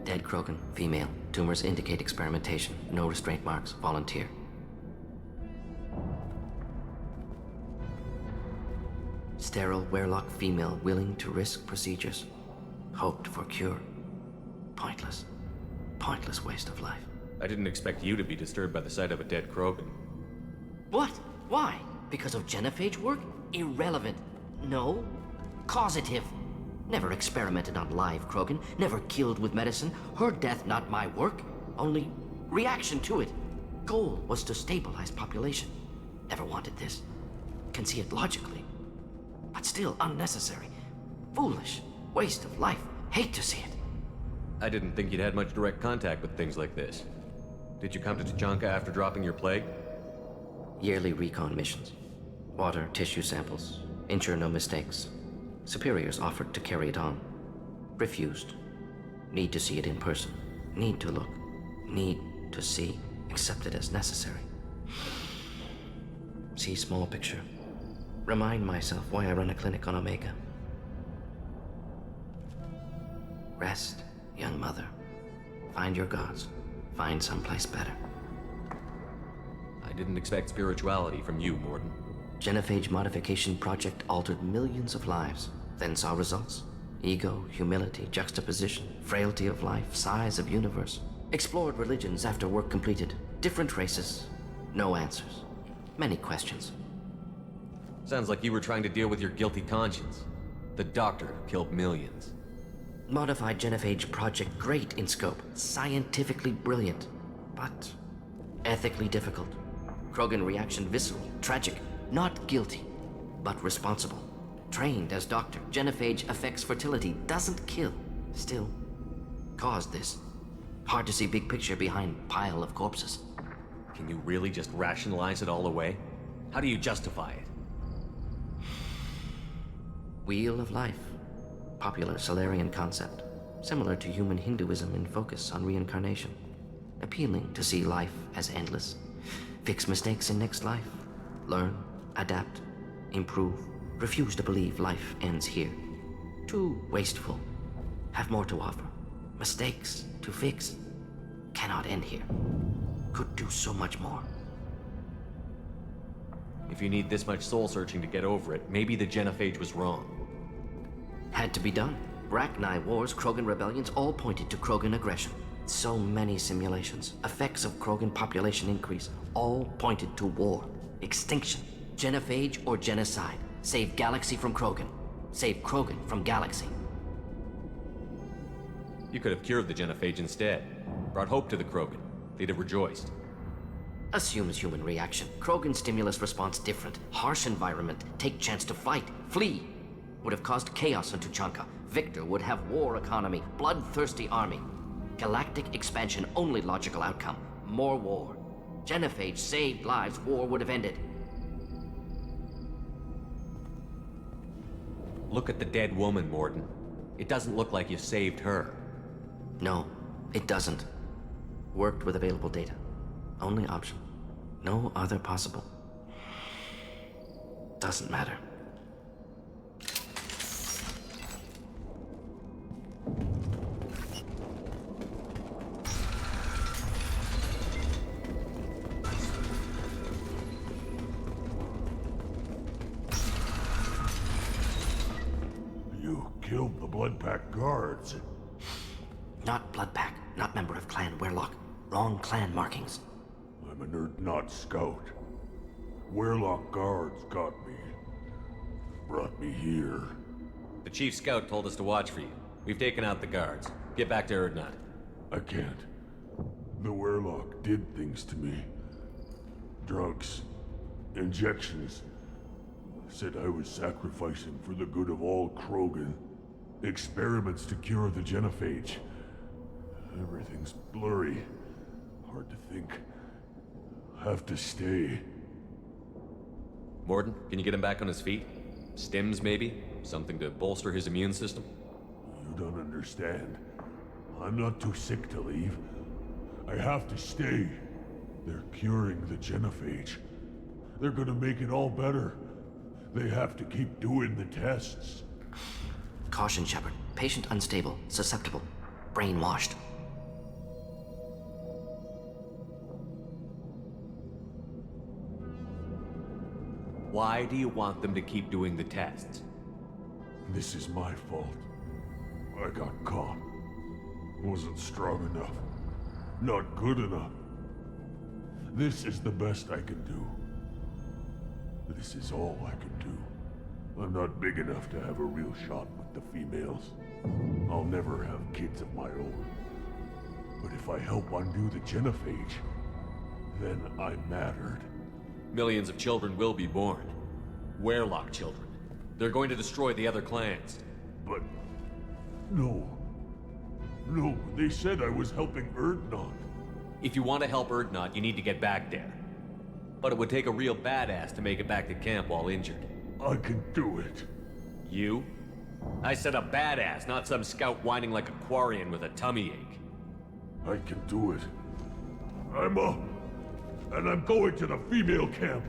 Dead Krogan, female. Tumors indicate experimentation. No restraint marks. Volunteer. Sterile Werelock female willing to risk procedures. Hoped for cure. Pointless. Pointless waste of life. I didn't expect you to be disturbed by the sight of a dead Krogan. What? Why? Because of genophage work? Irrelevant. No. Causative. Never experimented on live Krogan. Never killed with medicine. Her death not my work. Only reaction to it. Goal was to stabilize population. Never wanted this. Can see it logically. But still unnecessary. Foolish. Waste of life. Hate to see it. I didn't think you'd had much direct contact with things like this. Did you come to Tuchanka after dropping your plague? Yearly recon missions. Water, tissue samples. Ensure no mistakes. Superiors offered to carry it on. Refused. Need to see it in person. Need to look. Need to see. Accepted as necessary. See small picture. Remind myself why I run a clinic on Omega. Rest, young mother. Find your gods. Find someplace better. I didn't expect spirituality from you, Morden. Genophage modification project altered millions of lives, then saw results. Ego, humility, juxtaposition, frailty of life, size of universe. Explored religions after work completed. Different races. No answers. Many questions. Sounds like you were trying to deal with your guilty conscience. The doctor killed millions. Modified genophage project great in scope. Scientifically brilliant. But ethically difficult. Krogan reaction visceral, tragic. Not guilty, but responsible. Trained as doctor, genophage affects fertility, doesn't kill. Still, caused this. Hard to see big picture behind pile of corpses. Can you really just rationalize it all away? How do you justify it? Wheel of life. Popular Solarian concept. Similar to human Hinduism in focus on reincarnation. Appealing to see life as endless. Fix mistakes in next life. Learn, adapt, improve. Refuse to believe life ends here. Too wasteful. Have more to offer. Mistakes to fix. Cannot end here. Could do so much more. If you need this much soul-searching to get over it, maybe the genophage was wrong. Had to be done. Rachni wars, Krogan rebellions, all pointed to Krogan aggression. So many simulations. Effects of Krogan population increase, all pointed to war. Extinction. Genophage or genocide. Save galaxy from Krogan. Save Krogan from galaxy. You could have cured the genophage instead. Brought hope to the Krogan. They'd have rejoiced. Assumes human reaction. Krogan stimulus response different. Harsh environment. Take chance to fight. Flee. Would have caused chaos in Tuchanka. Victor would have war economy. Bloodthirsty army. Galactic expansion only logical outcome. More war. Genophage saved lives. War would have ended. Look at the dead woman, Morden. It doesn't look like you saved her. No, it doesn't. Worked with available data. Only option. No other possible. Doesn't matter. You killed the Bloodpack guards. Not Bloodpack, not member of Clan Werelock. Wrong clan markings. I'm a nerd, not scout. Werelock guards got me. Brought me here. The chief scout told us to watch for you. We've taken out the guards. Get back to Erdnot. I can't. The Werelock did things to me. Drugs. Injections. Said I was sacrificing for the good of all Krogan. Experiments to cure the genophage. Everything's blurry. Hard to think. Have to stay. Morden, can you get him back on his feet? Stims, maybe? Something to bolster his immune system? You don't understand. I'm not too sick to leave. I have to stay. They're curing the genophage. They're gonna make it all better. They have to keep doing the tests. Caution, Shepard. Patient unstable, susceptible, brainwashed. Why do you want them to keep doing the tests? This is my fault. I got caught. Wasn't strong enough. Not good enough. This is the best I can do. This is all I can do. I'm not big enough to have a real shot with the females. I'll never have kids of my own. But if I help undo the genophage, then I mattered. Millions of children will be born. Werelock children. They're going to destroy the other clans. But... no. No, they said I was helping Erdnot. If you want to help Erdnot, you need to get back there. But it would take a real badass to make it back to camp while injured. I can do it. You? I said a badass, not some scout whining like a Quarian with a tummy ache. I can do it. I'm up. And I'm going to the female camp.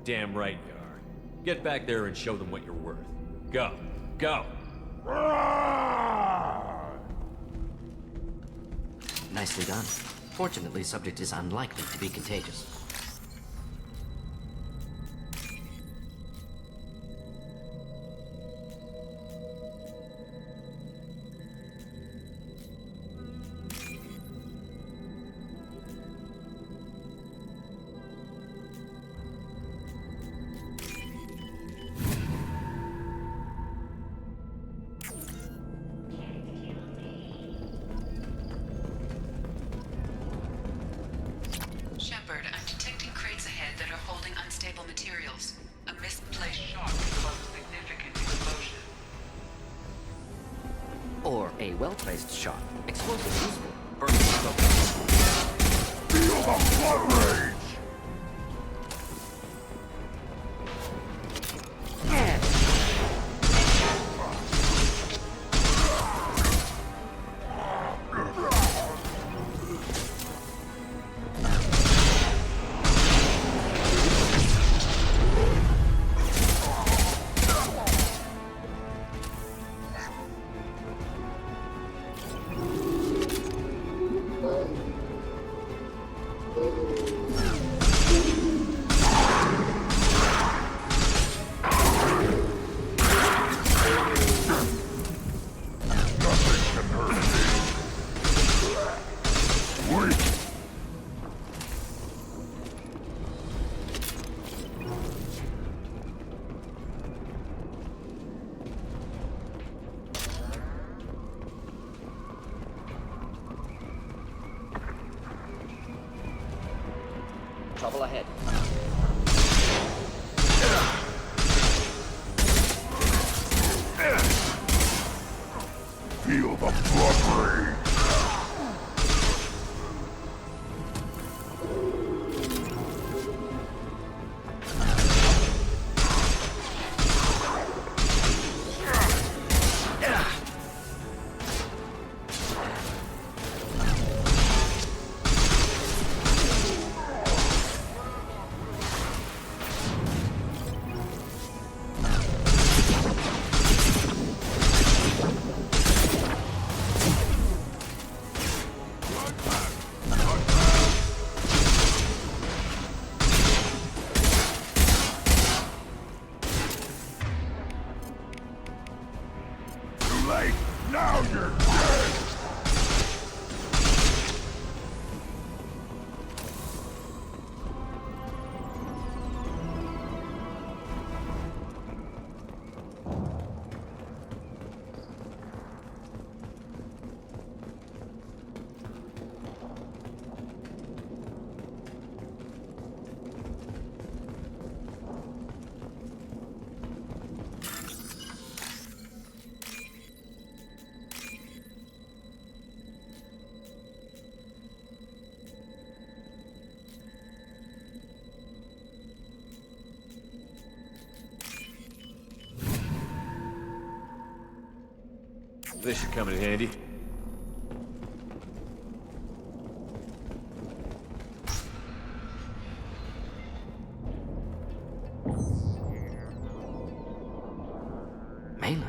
Damn right you are. Get back there and show them what you're worth. Go. Go! Nicely done. Fortunately, subject is unlikely to be contagious. Shepard, I'm detecting crates ahead that are holding unstable materials. A misplaced shock can cause a significant explosion. Or a well-placed shot. Explosive useful. Burning smoke. Feel the blood rage! Trouble ahead. Feel the blood rage! Now you're dead! This should come in handy. Malin.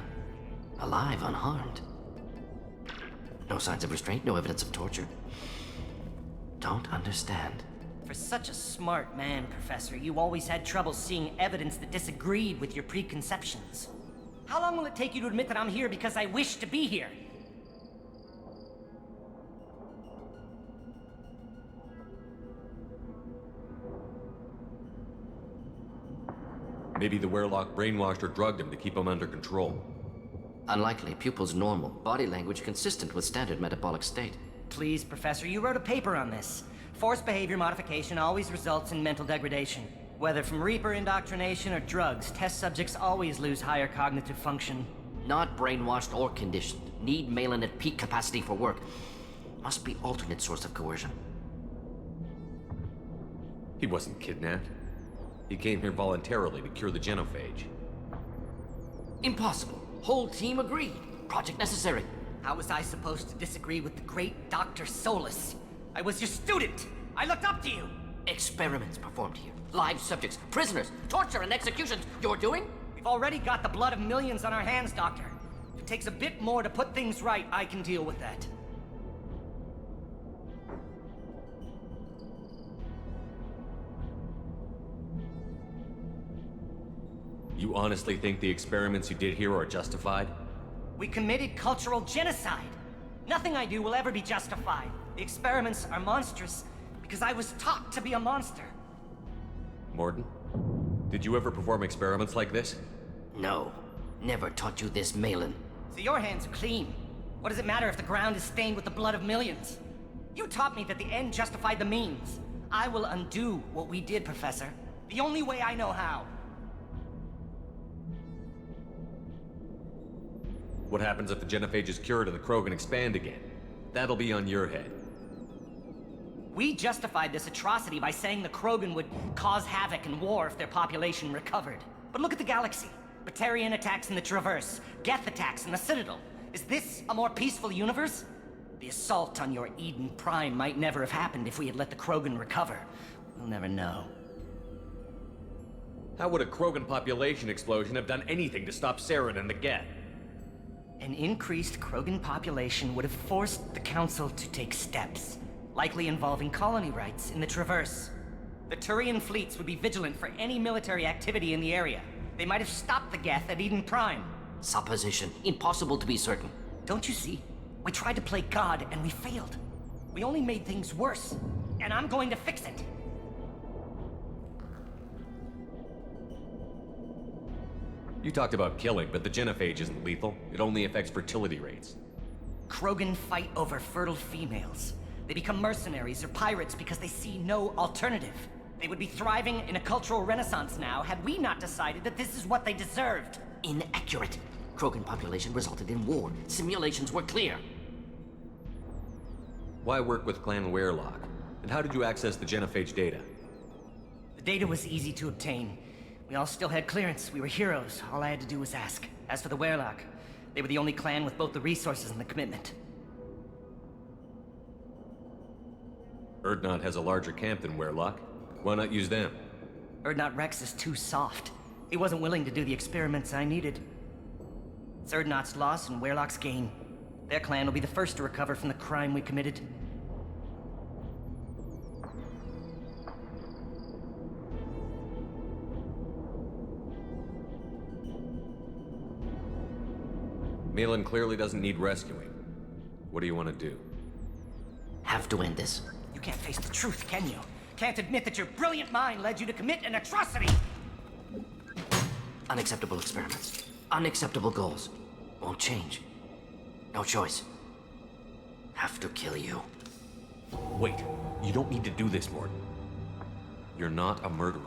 Alive, unharmed. No signs of restraint, no evidence of torture. Don't understand. For such a smart man, Professor, you always had trouble seeing evidence that disagreed with your preconceptions. How long will it take you to admit that I'm here because I wish to be here? Maybe the Werelock brainwashed or drugged him to keep him under control. Unlikely. Pupil's normal. Body language consistent with standard metabolic state. Please, Professor, you wrote a paper on this. Forced behavior modification always results in mental degradation. Whether from Reaper indoctrination or drugs, test subjects always lose higher cognitive function. Not brainwashed or conditioned. Need Malin at peak capacity for work. Must be alternate source of coercion. He wasn't kidnapped. He came here voluntarily to cure the genophage. Impossible. Whole team agreed. Project necessary. How was I supposed to disagree with the great Dr. Solus? I was your student! I looked up to you! Experiments performed here. Live subjects, prisoners, torture and executions. You're doing? We've already got the blood of millions on our hands, Doctor. If it takes a bit more to put things right, I can deal with that. You honestly think the experiments you did here are justified? We committed cultural genocide. Nothing I do will ever be justified. The experiments are monstrous because I was taught to be a monster. Morden, did you ever perform experiments like this? No. Never taught you this, Malin. So your hands are clean. What does it matter if the ground is stained with the blood of millions? You taught me that the end justified the means. I will undo what we did, Professor. The only way I know how. What happens if the genophage is cured and the Krogan expand again? That'll be on your head. We justified this atrocity by saying the Krogan would cause havoc and war if their population recovered. But look at the galaxy. Batarian attacks in the Traverse, Geth attacks in the Citadel. Is this a more peaceful universe? The assault on your Eden Prime might never have happened if we had let the Krogan recover. We'll never know. How would a Krogan population explosion have done anything to stop Saren and the Geth? An increased Krogan population would have forced the Council to take steps, likely involving colony rights in the Traverse. The Turian fleets would be vigilant for any military activity in the area. They might have stopped the Geth at Eden Prime. Supposition. Impossible to be certain. Don't you see? We tried to play God and we failed. We only made things worse, and I'm going to fix it. You talked about killing, but the genophage isn't lethal. It only affects fertility rates. Krogan fight over fertile females. They become mercenaries or pirates because they see no alternative. They would be thriving in a cultural renaissance now had we not decided that this is what they deserved. Inaccurate. Krogan population resulted in war. Simulations were clear. Why work with Clan Werelock? And how did you access the genophage data? The data was easy to obtain. We all still had clearance. We were heroes. All I had to do was ask. As for the Werelock, they were the only clan with both the resources and the commitment. Urdnot has a larger camp than Werelock. Why not use them? Urdnot Rex is too soft. He wasn't willing to do the experiments I needed. It's Urdnot's loss and Werelock's gain. Their clan will be the first to recover from the crime we committed. Malin clearly doesn't need rescuing. What do you want to do? Have to end this. You can't face the truth, can you? Can't admit that your brilliant mind led you to commit an atrocity! Unacceptable experiments. Unacceptable goals. Won't change. No choice. Have to kill you. Wait, you don't need to do this, Morden. You're not a murderer.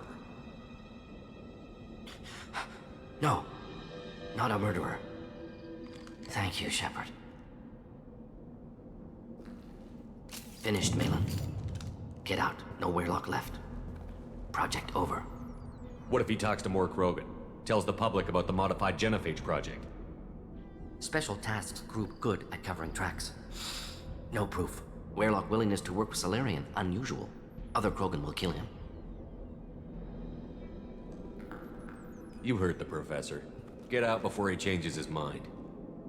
No. Not a murderer. Thank you, Shepard. Finished, Malin. Get out. No Werelock left. Project over. What if he talks to more Krogan? Tells the public about the modified genophage project? Special Tasks Group good at covering tracks. No proof. Werelock willingness to work with Salarian, unusual. Other Krogan will kill him. You heard the professor. Get out before he changes his mind.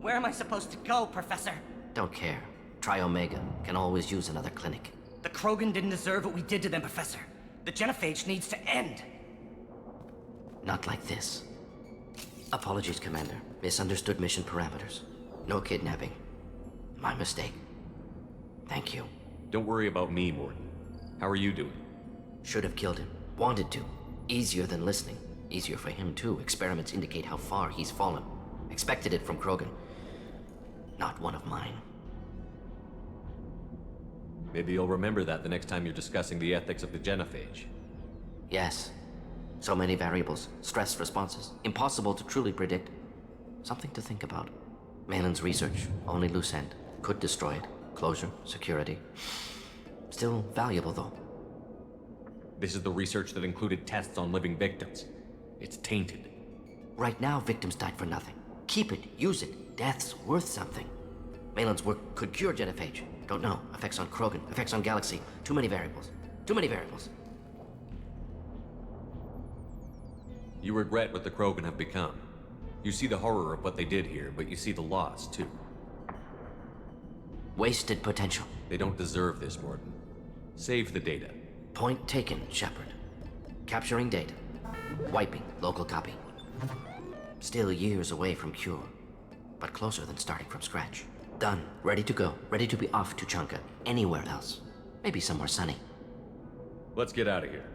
Where am I supposed to go, Professor? Don't care. Try Omega. Can always use another clinic. The Krogan didn't deserve what we did to them, Professor. The genophage needs to end. Not like this. Apologies, Commander. Misunderstood mission parameters. No kidnapping. My mistake. Thank you. Don't worry about me, Morden. How are you doing? Should have killed him. Wanted to. Easier than listening. Easier for him, too. Experiments indicate how far he's fallen. Expected it from Krogan. Not one of mine. Maybe you'll remember that the next time you're discussing the ethics of the genophage. Yes. So many variables. Stress responses. Impossible to truly predict. Something to think about. Malin's research. Only loose end. Could destroy it. Closure. Security. Still valuable, though. This is the research that included tests on living victims. It's tainted. Right now, victims died for nothing. Keep it. Use it. Death's worth something. Malin's work could cure genophage. Don't know. Effects on Krogan. Effects on Galaxy. Too many variables. Too many variables. You regret what the Krogan have become. You see the horror of what they did here, but you see the loss, too. Wasted potential. They don't deserve this, Morden. Save the data. Point taken, Shepard. Capturing data. Wiping local copy. Still years away from cure, but closer than starting from scratch. Done. Ready to go. Ready to be off to Chanka. Anywhere else. Maybe somewhere sunny. Let's get out of here.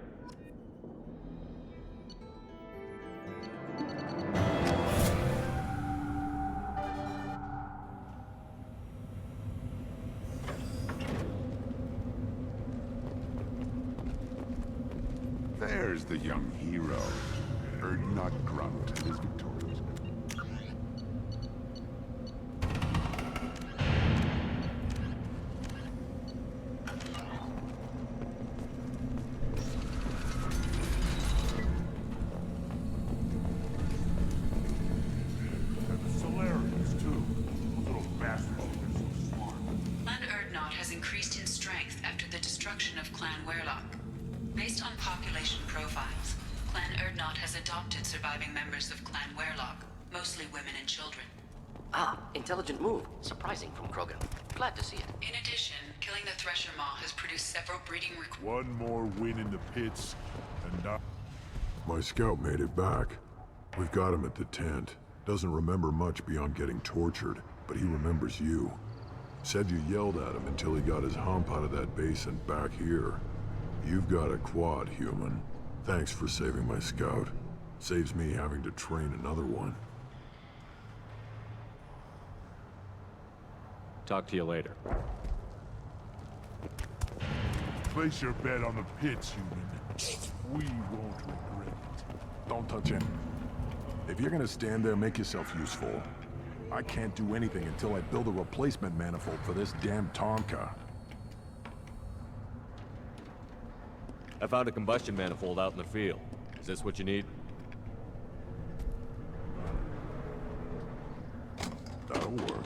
There's the young hero. Erdnot Grunt and his victorious. And the Solarians, too. Those little bastards have been so smart. Clan Erdnot has increased in strength after the destruction of Clan Werlock. Based on population profiles, Clan Erdnot has adopted surviving members of Clan Werlock, mostly women and children. Ah, intelligent move. Surprising from Krogan. Glad to see it. In addition, killing the Thresher Maw has produced several breeding One more win in the pits, and not... My scout made it back. We've got him at the tent. Doesn't remember much beyond getting tortured, but he remembers you. Said you yelled at him until he got his hump out of that base and back here. You've got a quad, human. Thanks for saving my scout. Saves me having to train another one. Talk to you later. Place your bet on the pits, human. We won't regret it. Don't touch him. If you're gonna stand there, make yourself useful. I can't do anything until I build a replacement manifold for this damn Tonka. I found a combustion manifold out in the field. Is this what you need? That'll work.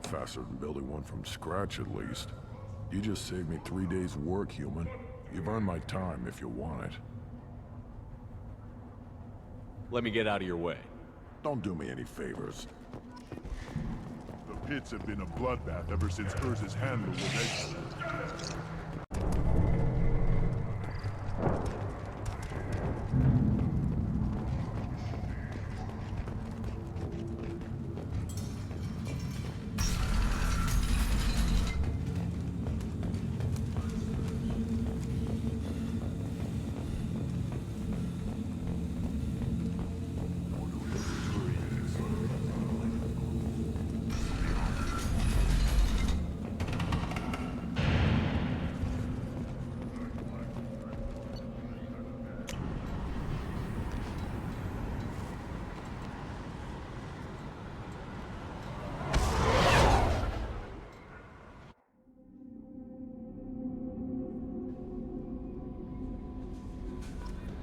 Faster than building one from scratch, at least. You just saved me 3 days' work, human. You've earned my time if you want it. Let me get out of your way. Don't do me any favors. The pits have been a bloodbath ever since Urza's handler was exiled.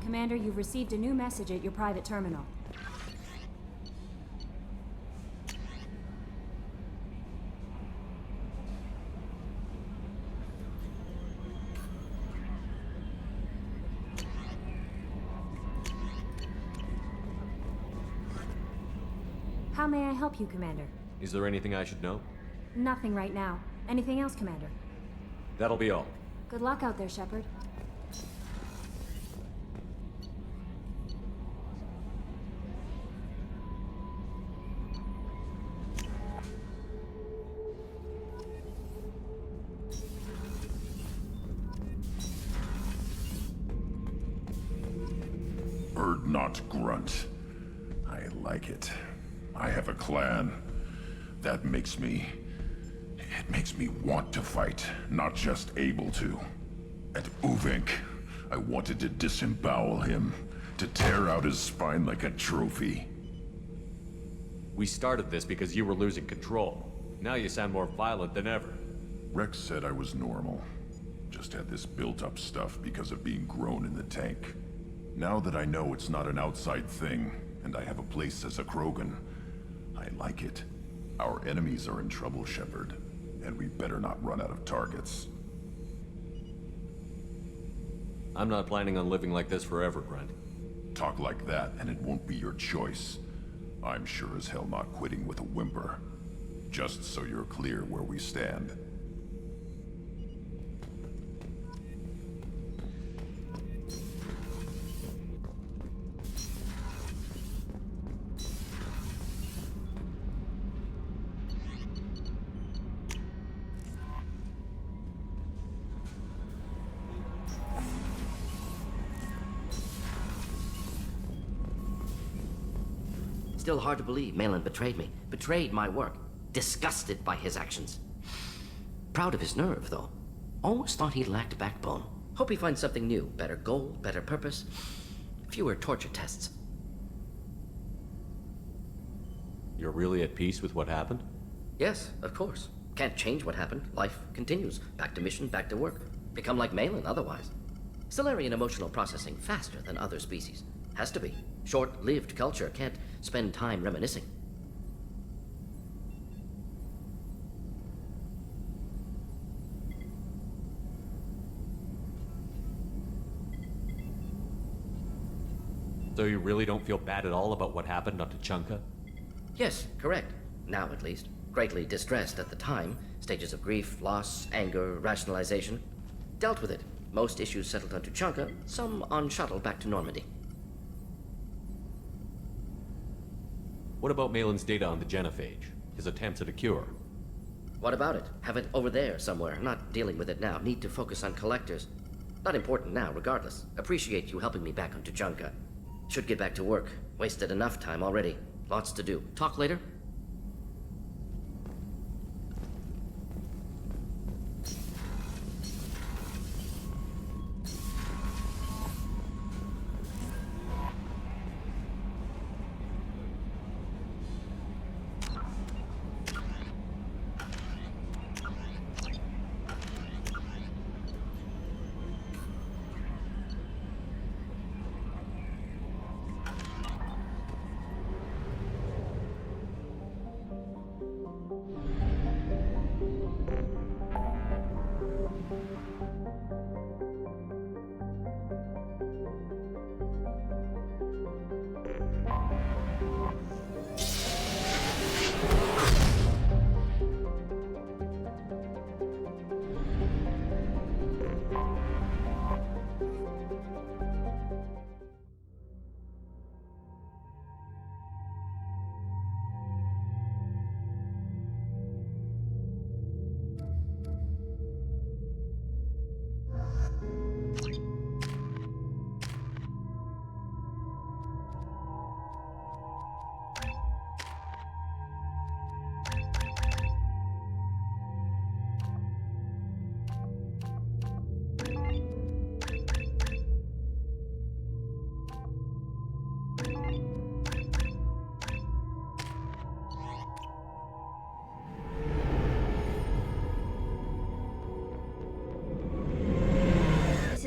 Commander, you've received a new message at your private terminal. How may I help you, Commander? Is there anything I should know? Nothing right now. Anything else, Commander? That'll be all. Good luck out there, Shepard. Not grunt. I like it. I have a clan. That makes me... It makes me want to fight, not just able to. At Uvink, I wanted to disembowel him, to tear out his spine like a trophy. We started this because you were losing control. Now you sound more violent than ever. Rex said I was normal. Just had this built-up stuff because of being grown in the tank. Now that I know it's not an outside thing, and I have a place as a Krogan, I like it. Our enemies are in trouble, Shepard, and we better not run out of targets. I'm not planning on living like this forever, Grunt. Talk like that, and it won't be your choice. I'm sure as hell not quitting with a whimper. Just so you're clear where we stand. Still hard to believe Malin betrayed me. Betrayed my work. Disgusted by his actions. Proud of his nerve, though. Almost thought he lacked backbone. Hope he finds something new. Better goal, better purpose. Fewer torture tests. You're really at peace with what happened? Yes, of course. Can't change what happened. Life continues. Back to mission, back to work. Become like Malin otherwise. Solarian emotional processing faster than other species. Has to be. Short-lived culture can't spend time reminiscing. So you really don't feel bad at all about what happened on Tuchanka? Yes, correct. Now at least. Greatly distressed at the time. Stages of grief, loss, anger, rationalization. Dealt with it. Most issues settled on Tuchanka, some on shuttle back to Normandy. What about Malin's data on the genophage? His attempts at a cure? What about it? Have it over there somewhere. Not dealing with it now. Need to focus on collectors. Not important now, regardless. Appreciate you helping me back on Tuchanka. Should get back to work. Wasted enough time already. Lots to do. Talk later?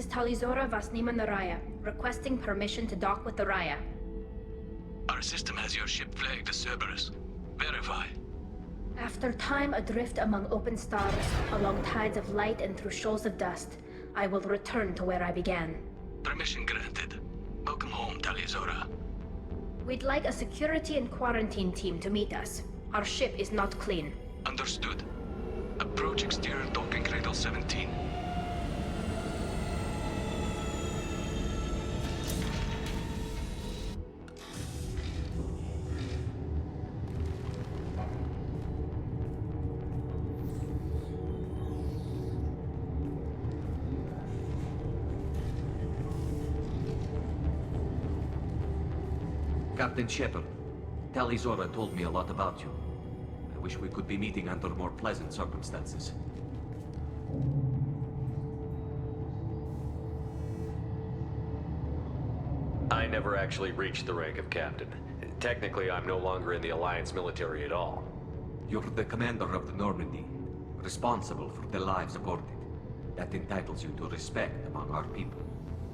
Talizora Vasnima Naraya, requesting permission to dock with the Raya. Our system has your ship flagged as Cerberus. Verify. After time adrift among open stars, along tides of light and through shoals of dust, I will return to where I began. Permission granted. Welcome home, Talizora. We'd like a security and quarantine team to meet us. Our ship is not clean. Understood. Approach exterior docking cradle 17. Captain Shepard. Tali Zora told me a lot about you. I wish we could be meeting under more pleasant circumstances. I never actually reached the rank of captain. Technically, I'm no longer in the Alliance military at all. You're the commander of the Normandy, responsible for the lives aborted. That entitles you to respect among our people.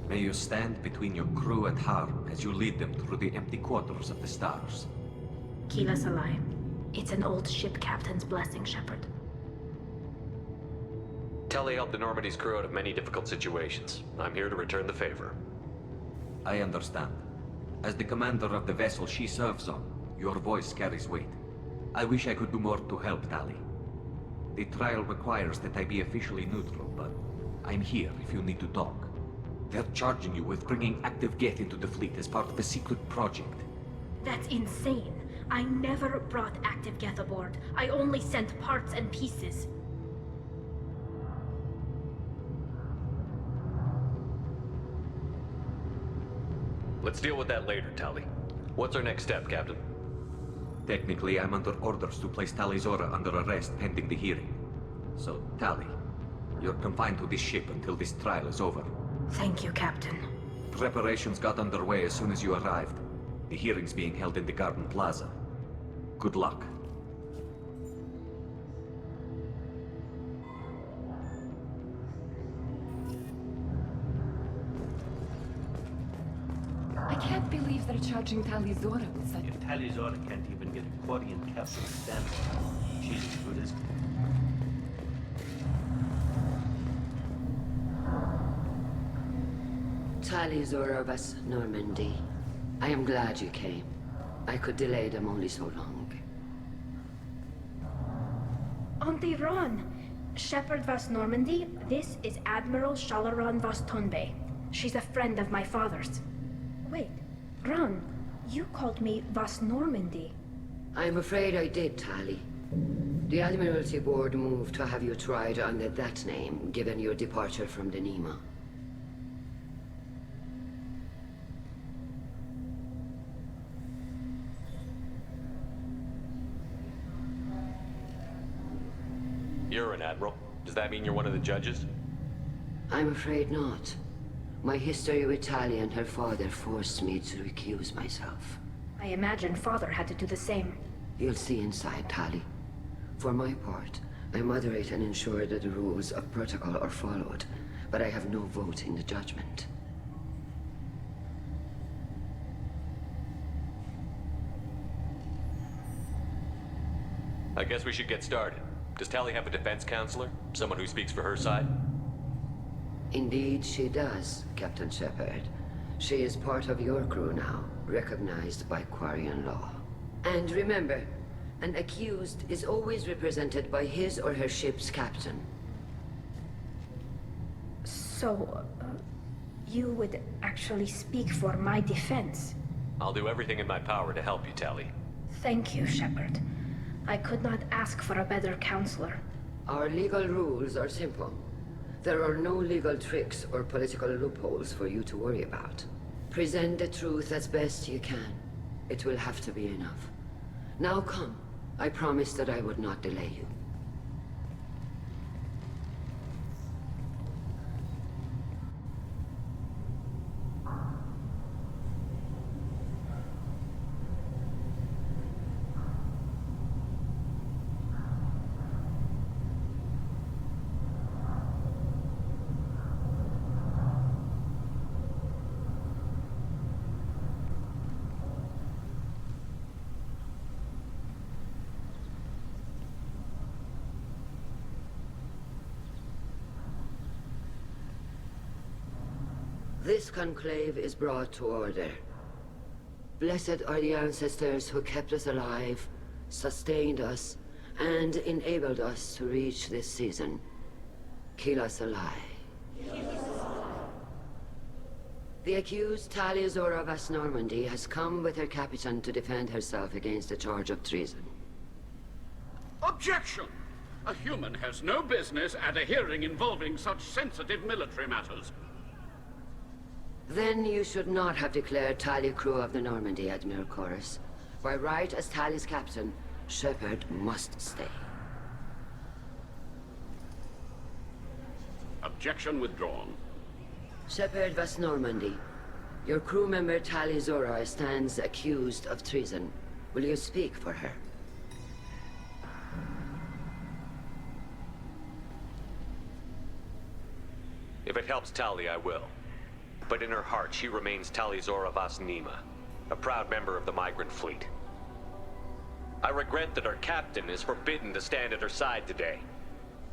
May you stand between your crew and harm as you lead them through the empty quarters of the stars. Kila Salai. It's an old ship captain's blessing, Shepard. Tali helped the Normandy's crew out of many difficult situations. I'm here to return the favor. I understand. As the commander of the vessel she serves on, your voice carries weight. I wish I could do more to help Tali. The trial requires that I be officially neutral, but I'm here if you need to talk. They're charging you with bringing active Geth into the fleet as part of a secret project. That's insane. I never brought active Geth aboard. I only sent parts and pieces. Let's deal with that later, Tali. What's our next step, Captain? Technically, I'm under orders to place Tali Zora under arrest pending the hearing. So, Tali, you're confined to this ship until this trial is over. Thank you, Captain. Preparations got underway as soon as you arrived. The hearing's being held in the Garden Plaza. Good luck. I can't believe they're charging Tali Zora with such... If Tali Zora can't even get a Quarian captain to stand for her, she's as good as... Tali Zora vas Normandy. I am glad you came. I could delay them only so long. Auntie Ron! Shepard vas Normandy, this is Admiral Shalaran vas Tonbe. She's a friend of my father's. Wait, Ron, you called me vas Normandy. I'm afraid I did, Tali. The Admiralty Board moved to have you tried under that name, given your departure from the Nima. You're an admiral. Does that mean you're one of the judges? I'm afraid not. My history with Tali and her father forced me to recuse myself. I imagine father had to do the same. You'll see inside, Tali. For my part, I moderate and ensure that the rules of protocol are followed, but I have no vote in the judgment. I guess we should get started. Does Tali have a defense counselor? Someone who speaks for her side? Indeed she does, Captain Shepard. She is part of your crew now, recognized by Quarian law. And remember, an accused is always represented by his or her ship's captain. So, you would actually speak for my defense? I'll do everything in my power to help you, Tali. Thank you, Shepard. I could not ask for a better counselor. Our legal rules are simple. There are no legal tricks or political loopholes for you to worry about. Present the truth as best you can. It will have to be enough. Now come. I promised that I would not delay you. This conclave is brought to order. Blessed are the ancestors who kept us alive, sustained us, and enabled us to reach this season. Kila Salai. The accused Tali Zora vas Normandy has come with her captain to defend herself against a charge of treason. Objection! A human has no business at a hearing involving such sensitive military matters. Then you should not have declared Tali crew of the Normandy, Admiral Chorus. By right as Tali's captain, Shepard must stay. Objection withdrawn. Shepard was Normandy. Your crew member Tali Zora stands accused of treason. Will you speak for her? If it helps Tali, I will. But in her heart, she remains Tali Zora Vas Nima, a proud member of the migrant fleet. I regret that our captain is forbidden to stand at her side today.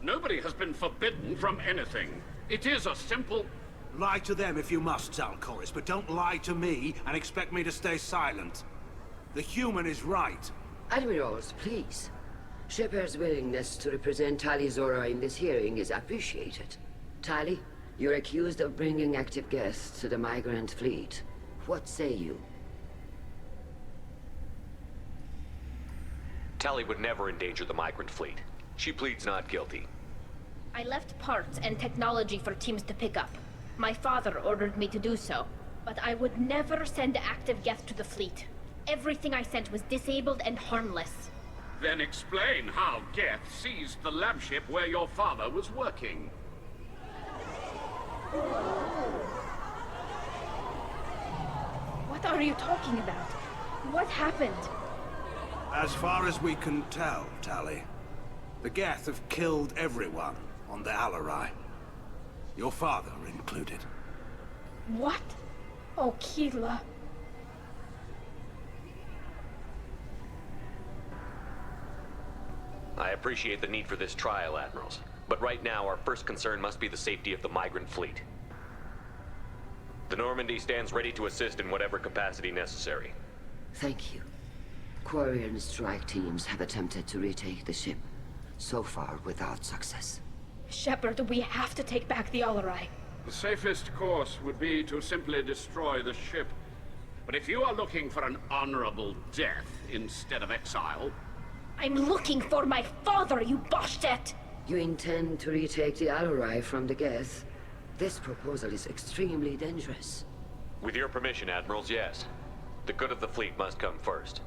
Nobody has been forbidden from anything. It is a simple... Lie to them if you must, Zalcoris, but don't lie to me and expect me to stay silent. The human is right. Admirals, please. Shepard's willingness to represent Tali Zora in this hearing is appreciated. Tali, you're accused of bringing active guests to the migrant fleet. What say you? Tali would never endanger the migrant fleet. She pleads not guilty. I left parts and technology for teams to pick up. My father ordered me to do so, but I would never send active guests to the fleet. Everything I sent was disabled and harmless. Then explain how Geth seized the lab ship where your father was working. What are you talking about? What happened? As far as we can tell, Tali, the Geth have killed everyone on the Alarai. Your father included. What? Oh, Keela. I appreciate the need for this trial, Admirals. But right now, our first concern must be the safety of the migrant fleet. The Normandy stands ready to assist in whatever capacity necessary. Thank you. Quarian strike teams have attempted to retake the ship, so far without success. Shepard, we have to take back the Alarai. The safest course would be to simply destroy the ship. But if you are looking for an honorable death instead of exile... I'm looking for my father, you bastet! You intend to retake the Alarai from the Geth? This proposal is extremely dangerous. With your permission, Admirals, yes. The good of the fleet must come first.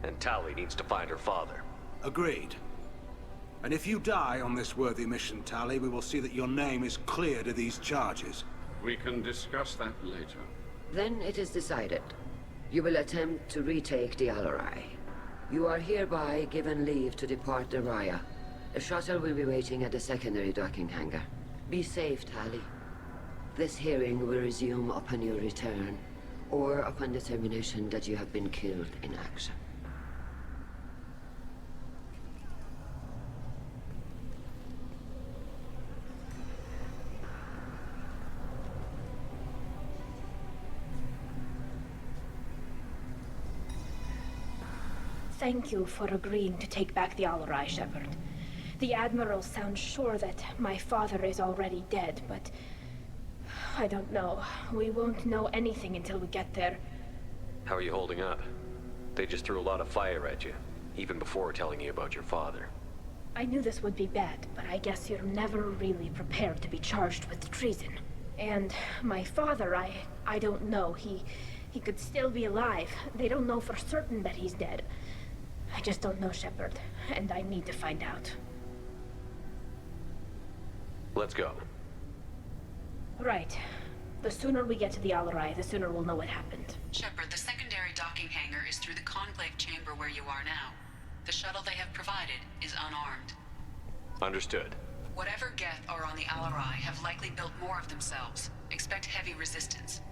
And Tali needs to find her father. Agreed. And if you die on this worthy mission, Tali, we will see that your name is cleared of these charges. We can discuss that later. Then it is decided. You will attempt to retake the Alarai. You are hereby given leave to depart the Raya. A shuttle will be waiting at the secondary docking hangar. Be safe, Tali. This hearing will resume upon your return, or upon determination that you have been killed in action. Thank you for agreeing to take back the Alarai, Shepard. The Admiral sounds sure that my father is already dead, but... I don't know. We won't know anything until we get there. How are you holding up? They just threw a lot of fire at you, even before telling you about your father. I knew this would be bad, but I guess you're never really prepared to be charged with treason. And my father, I don't know. He could still be alive. They don't know for certain that he's dead. I just don't know, Shepard, and I need to find out. Let's go. Right. The sooner we get to the Alarai, the sooner we'll know what happened. Shepard, the secondary docking hangar is through the conclave chamber where you are now. The shuttle they have provided is unarmed. Understood. Whatever Geth are on the Alarai have likely built more of themselves. Expect heavy resistance.